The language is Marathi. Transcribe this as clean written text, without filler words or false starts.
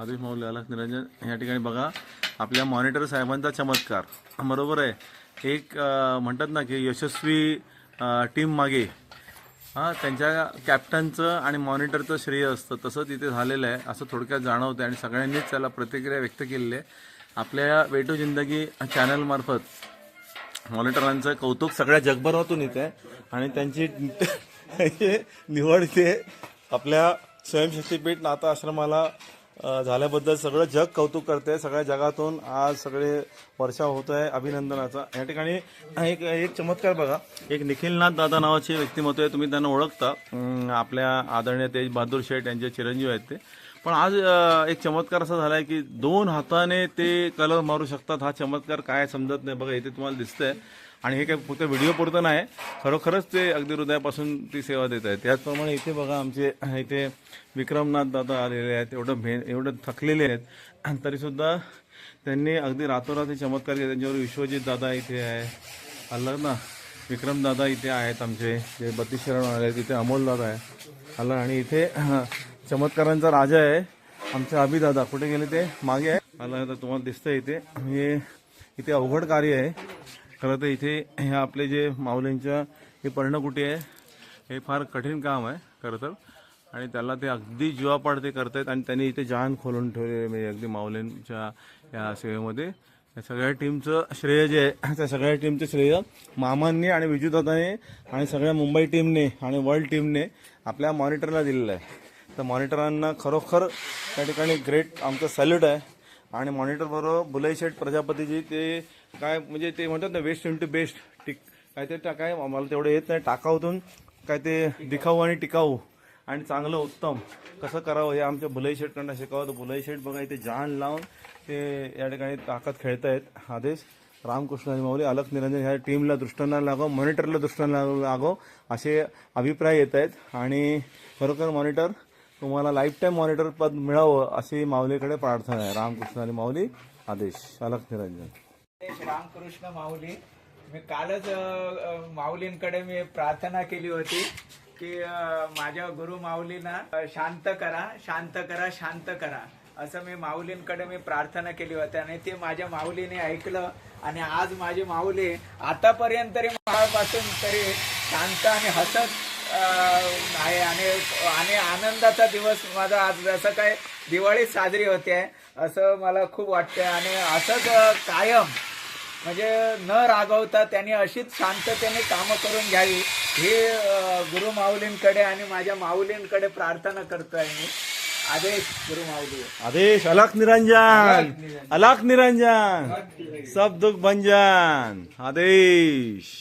आदेश माऊली अलग निरंजन या ठिकाणी बघा आपल्या मॉनिटर साहेबांचा चमत्कार बरोबर आहे। एक म्हणतात ना की यशस्वी टीम मागे त्यांच्या कॅप्टनचं आणि मॉनिटरचं श्रेय असतं, तसं तिथे झालेलं आहे असं थोडक्यात जाणवतं आणि सगळ्यांनीच त्याला प्रतिक्रिया व्यक्त केलेली आहे। आपल्या वेटू जिंदगी चॅनलमार्फत मॉनिटरांचं कौतुक सगळ्या जगभरातून येते आणि त्यांची निवड इथे आपल्या स्वयंशक्तीपीठ नाथा आश्रमाला झाल्याबद्दल सगळं जग कौतुक करते। सगळ्या जगातून आज सगळे वर्षा होत आहे अभिनंदनाचा। या ठिकाणी एक चमत्कार बघा, एक निखिलनाथ दादा नावाचे व्यक्तिमत्व आहे, तुम्ही त्यांना ओळखता, आपल्या आदरणीय तेज बहादूर शेठ यांचे चिरंजीव आहेत ते। पण आज एक चमत्कार असा झालाय की 2 हाताने ते कलर मारू शकतात। हा चमत्कार काय समजत नाही बघा, इथे तुम्हाला दिसतंय। आणि हे काय फक्त व्हिडिओ पुरतं नाही, खरोखरच ते अगदी हृदयापासून ती सेवा देत आहेत। त्याचप्रमाणे इथे बघा आमचे इथे विक्रमनाथ दादा आलेले आहेत, एवढं थकलेले आहेत तरीसुद्धा त्यांनी अगदी रातोरात चमत्कार केले। त्यांच्यावर विश्वजित दादा इथे आहे, आलं ना, विक्रम दादा इथे आहेत आमचे जे 32 शरण आले, तिथे अमोल दादा आहे आलं। आणि इथे चमत्कारांचा राजा आहे आमचे अभिदादा, कुठे गेले ते मागे आहे आलं, तर तुम्हाला दिसतंय इथे। हे इथे अवघड कार्य आहे खरं तर। इथे हे आपले जे माऊलींच्या हे पर्णकुटी आहे, हे फार कठीण काम आहे खरं तर, आणि त्याला ते अगदी जीवापाड ते करतायत आणि त्यांनी इथे जान खोलून ठेवले म्हणजे अगदी माऊलींच्या या सेवेमध्ये। या सगळ्या टीमचं श्रेय जे आहे, त्या सगळ्या टीमचं श्रेय मामांनी आणि विजूदादाने आणि सगळ्या मुंबई टीमने आणि वर्ल्ड टीमने आपल्या मॉनिटरला दिलेलं आहे। तर मॉनिटरांना खरोखर त्या ठिकाणी ग्रेट आमचं सॅल्यूट आहे। आणि मॉनिटर बरोबर बुलाई शेठ प्रजापतीजी ते काय म्हणजे ते म्हणतात ना वेस्ट इंटू बेस्ट काय ते काय मला तेवढं येत नाही, टाकाऊतून काय ते दिखाऊ आणि टिकाऊ आणि चांगलं उत्तम कसं करावं हे आमच्या बुलाई शेठकडनं शिकावं। तर बुलाई शेठ बघा इथे जान लावून ते या ठिकाणी ताकद खेळतायत। आदेश रामकृष्ण आणि माऊली अलग निरंजन ह्या टीमला दृष्टांना लागो, मॉनिटरला दृष्टांना लागो असे अभिप्राय येत आहेत। आणि खरोखर मॉनिटर तुम्हाला लाईफ टाईम मॉनिटर पद मिळावं अशी माऊलीकडे प्रार्थना आहे। रामकृष्ण आणि माऊली आदेश अलग निरंजन। रामकृष्ण माऊली, मी कालच माऊलींकडे मी प्रार्थना केली होती की माझ्या गुरु माऊलींना शांत करा शांत करा शांत करा असं मी माऊलींकडे मी प्रार्थना केली होती आणि ते माझ्या माऊलीने ऐकलं। आणि आज माझी माऊली आतापर्यंत तरी मनापासून तरी शांत आणि हसत आहे आणि आनंदाचा दिवस माझा आज जसं काय दिवाळी साजरी होते असं मला खूप वाटतंय। आणि असंच कायम म्हणजे न रागवता त्यांनी अशीच शांततेने कामं करून घ्यावी ही गुरु माऊलींकडे आणि माझ्या माऊलींकडे प्रार्थना करतोय मी। आदेश गुरु माऊली, आदेश अलग निरंजन, अलग निरंजन, सब दुख भंजन, आदेश।